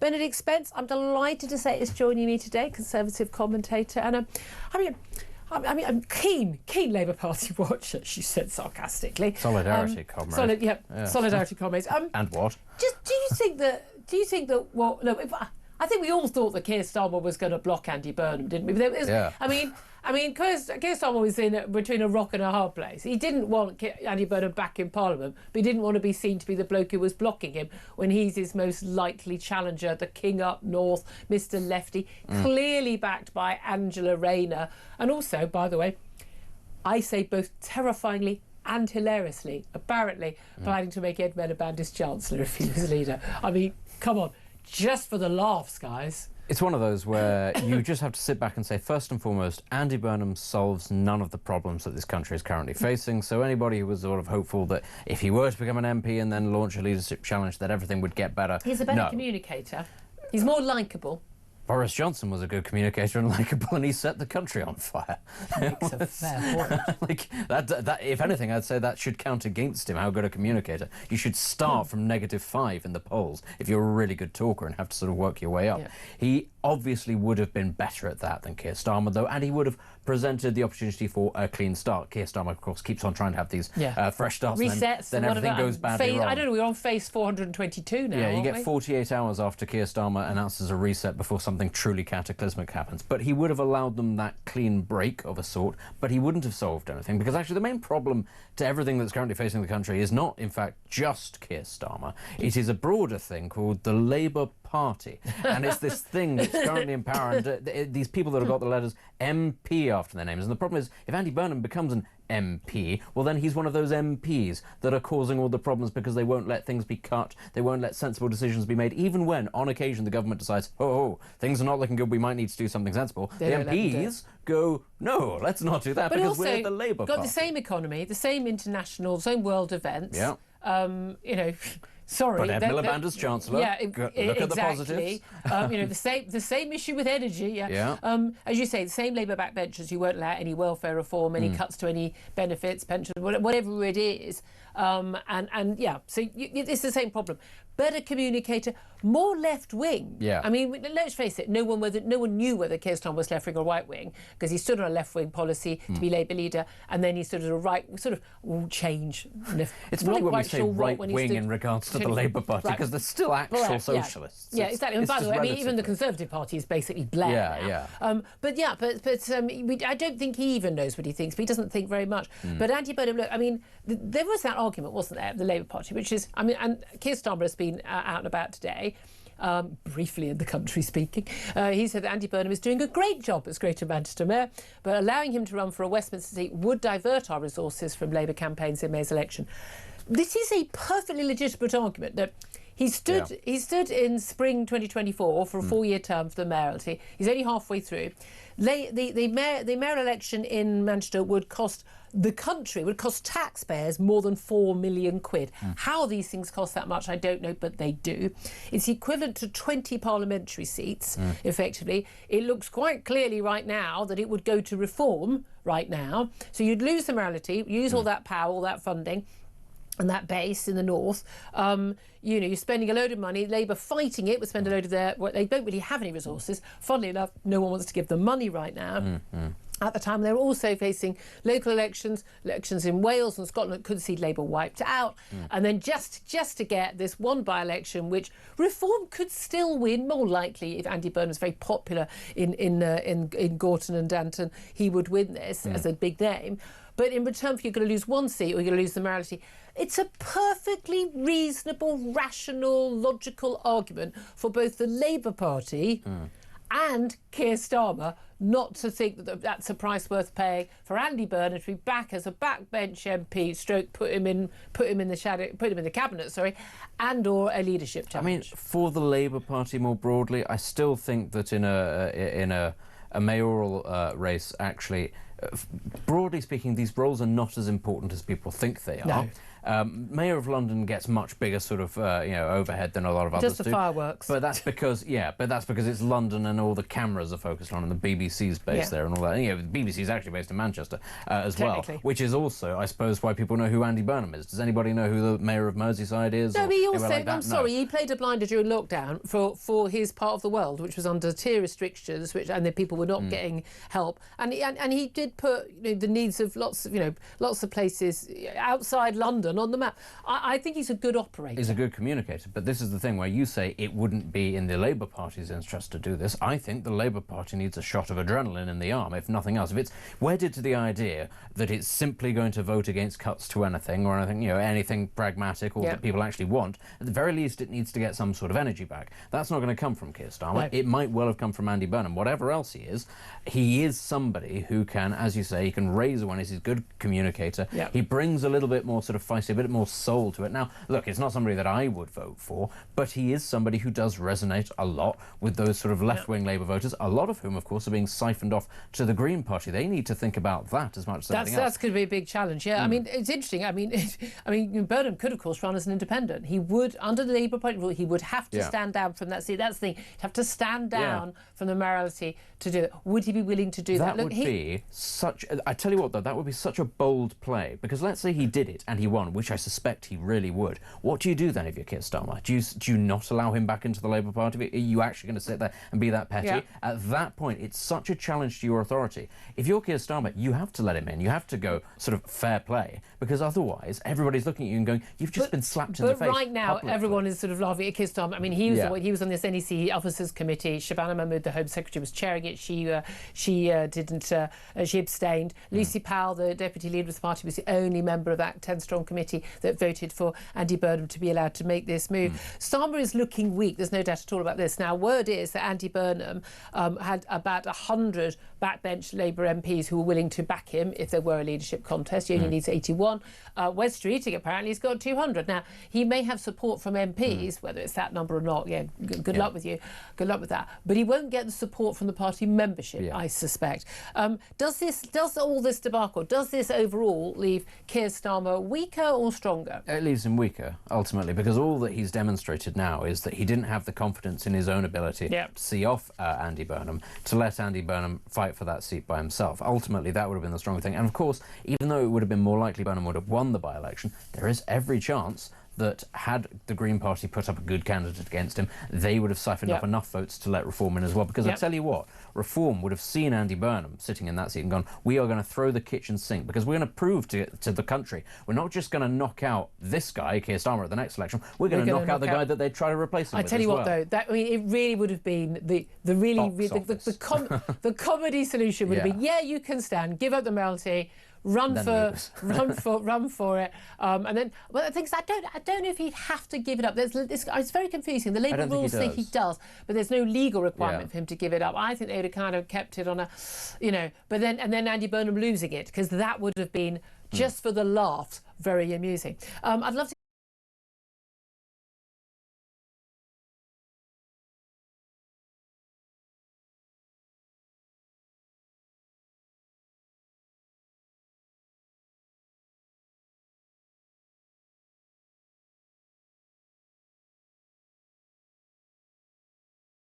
Benedict Spence, I'm delighted to say, is joining me today, Conservative commentator. And I'm keen Labour Party watcher, she said sarcastically. Solidarity comrade. Solidarity comrades. And what? Just do you think that? Well, no. I think we all thought that Keir Starmer was going to block Andy Burnham, didn't we? Yeah. I mean, Keir Starmer was between a rock and a hard place. He didn't want Andy Burnham back in Parliament, but he didn't want to be seen to be the bloke who was blocking him when he's his most likely challenger, the King up north, Mr Lefty, clearly backed by Angela Rayner. And also, by the way, I say both terrifyingly and hilariously, apparently, planning to make Ed Miliband his Chancellor if he was leader. I mean, come on. Just for the laughs, guys. It's one of those where you just have to sit back and say, first and foremost, Andy Burnham solves none of the problems that this country is currently facing. So anybody who was sort of hopeful that if he were to become an MP and then launch a leadership challenge, that everything would get better. He's a better communicator. He's more likeable. Boris Johnson was a good communicator and likeable, and he set the country on fire. It's a fair point. Like that, if anything, I'd say that should count against him, how good a communicator. You should start from -5 in the polls if you're a really good talker and have to sort of work your way up. Yeah. He obviously would have been better at that than Keir Starmer, though, and he would have presented the opportunity for a clean start. Keir Starmer, of course, keeps on trying to have these fresh starts, resets, and then everything goes badly wrong. I don't know, we're on phase 422 now. Yeah, you get 48 hours after Keir Starmer announces a reset before something truly cataclysmic happens. But he would have allowed them that clean break of a sort, but he wouldn't have solved anything, because actually the main problem to everything that's currently facing the country is not, in fact, just Keir Starmer. It is a broader thing called the Labour Party. And it's this thing that's currently in power, and these people that have got the letters MP after their names. And the problem is, if Andy Burnham becomes an MP, well, then he's one of those MPs that are causing all the problems because they won't let things be cut, they won't let sensible decisions be made, even when, on occasion, the government decides, oh, things are not looking good, we might need to do something sensible. The MPs go, no, let's not do that, because we're the Labour Party. Got the same economy, the same international, same world events. Yeah. You know, sorry. But Ed Miliband as Chancellor. Yeah, look exactly. at the positives. You know, the same issue with energy. Yeah. As you say, the same Labour backbenchers who won't allow any welfare reform, any cuts to any benefits, pensions, whatever it is. So it's the same problem. Better communicator, more left wing. Yeah. I mean, let's face it. No one knew whether Keir Starmer was left wing or right wing, because he stood on a left wing policy to be Labour leader, and then he stood on a right change. It's funny when we say right wing in regards to the Labour Party, because they're still actual socialists. Yeah, exactly. And by the way, I mean, even the Conservative Party is basically Blair. Yeah. I don't think he even knows what he thinks, but he doesn't think very much. But Andy Burnham, look, I mean, there was that argument, wasn't there, of the Labour Party, which is, I mean, and Keir Starmer has been out and about today, briefly in the country speaking. He said that Andy Burnham is doing a great job as Greater Manchester Mayor, but allowing him to run for a Westminster seat would divert our resources from Labour campaigns in May's election. This is a perfectly legitimate argument that he stood in spring 2024 for a 4-year term for the mayoralty. He's only halfway through. The mayoral election in Manchester would cost the country, would cost taxpayers more than £4 million. How these things cost that much, I don't know, but they do. It's equivalent to 20 parliamentary seats, effectively. It looks quite clearly right now that it would go to reform right now. So you'd lose the mayoralty, use all that power, all that funding, and that base in the north. You know, you're spending a load of money. Labour fighting it would spend a load of they don't really have any resources. Funnily enough, no one wants to give them money right now. At the time, they're also facing local elections in Wales and Scotland could see Labour wiped out. And then just to get this one by-election, which Reform could still win, more likely if Andy Burnham is very popular in Gorton and Denton, he would win this as a big name. But in return for you're going to lose one seat or you're going to lose the mayoralty, it's a perfectly reasonable, rational, logical argument for both the Labour Party and Keir Starmer not to think that that's a price worth paying for Andy Burnham to be back as a backbench MP, stroke put him in the cabinet, and/or a leadership challenge. I mean, for the Labour Party more broadly, I still think that in a mayoral race, actually, broadly speaking, these roles are not as important as people think they are. No. Mayor of London gets much bigger sort of overhead than a lot of others Just the do. fireworks. But that's because it's London and all the cameras are focused on, and the BBC's based there and all that. And, the BBC is actually based in Manchester as well, which is also, I suppose, why people know who Andy Burnham is. Does anybody know who the Mayor of Merseyside is? No, but he also, I'm sorry, he played a blinder during lockdown for his part of the world, which was under tier restrictions, and the people were not getting help. And he did put the needs of lots of places outside London on the map. I think he's a good operator. He's a good communicator, but this is the thing where you say it wouldn't be in the Labour Party's interest to do this. I think the Labour Party needs a shot of adrenaline in the arm, if nothing else. If it's wedded to the idea that it's simply going to vote against cuts to anything or anything pragmatic or that people actually want, at the very least it needs to get some sort of energy back. That's not going to come from Keir Starmer. No. It might well have come from Andy Burnham. Whatever else he is somebody who can, as you say, he can raise awareness. He's a good communicator. Yep. He brings a little bit more sort of feisty, a bit more soul to it. Now, look, it's not somebody that I would vote for, but he is somebody who does resonate a lot with those sort of left-wing Labour voters, a lot of whom, of course, are being siphoned off to the Green Party. They need to think about that as much as anything else. That's going to be a big challenge, I mean, it's interesting. I mean, Burnham could, of course, run as an independent. He would, under the Labour Party rule, he would have to stand down from that seat. That's the thing. He'd have to stand down from the mayoralty to do it. Would he be willing to do that? That would be such... I tell you what, though, that would be such a bold play, because let's say he did it and he won, which I suspect he really would. What do you do then if you're Keir Starmer? Do you not allow him back into the Labour Party? Are you actually going to sit there and be that petty? Yeah. At that point, it's such a challenge to your authority. If you're Keir Starmer, you have to let him in. You have to go sort of fair play, because otherwise everybody's looking at you and going, you've just been slapped in the face. But right now, publicly. Everyone is sort of laughing at Keir Starmer. I mean, he was on this NEC Officers Committee. Shabana Mahmood, the Home Secretary, was chairing it. She abstained. Lucy Powell, the Deputy Leader of the party, was the only member of that 10-strong committee that voted for Andy Burnham to be allowed to make this move. Starmer is looking weak. There's no doubt at all about this. Now, word is that Andy Burnham had about 100 backbench Labour MPs who were willing to back him if there were a leadership contest. He only needs 81. Wes Streeting apparently has got 200. Now, he may have support from MPs, whether it's that number or not. Good luck with you. Good luck with that. But he won't get the support from the party membership, I suspect. Does all this debacle, does this overall leave Keir Starmer weaker or stronger? It leaves him weaker, ultimately, because all that he's demonstrated now is that he didn't have the confidence in his own ability to see off Andy Burnham, to let Andy Burnham fight for that seat by himself. Ultimately, that would have been the strong thing. And of course, even though it would have been more likely Burnham would have won the by-election, there is every chance that had the Green Party put up a good candidate against him, they would have siphoned up enough votes to let Reform in as well. Because I tell you what, Reform would have seen Andy Burnham sitting in that seat and gone, we are going to throw the kitchen sink, because we're going to prove to the country, we're not just going to knock out this guy, Keir Starmer, at the next election, we're going to knock out the guy that they try to replace him with. I tell you what, though, it really would have been the comedy solution would have been, you can stand, give up the mayoralty, run for it, and then. Well, the thing is, I don't know if he'd have to give it up. It's very confusing. The Labour rules say he does, but there's no legal requirement for him to give it up. I think they would have kind of kept it on a, But then Andy Burnham losing it, because that would have been just for the laughs very amusing. I'd love to.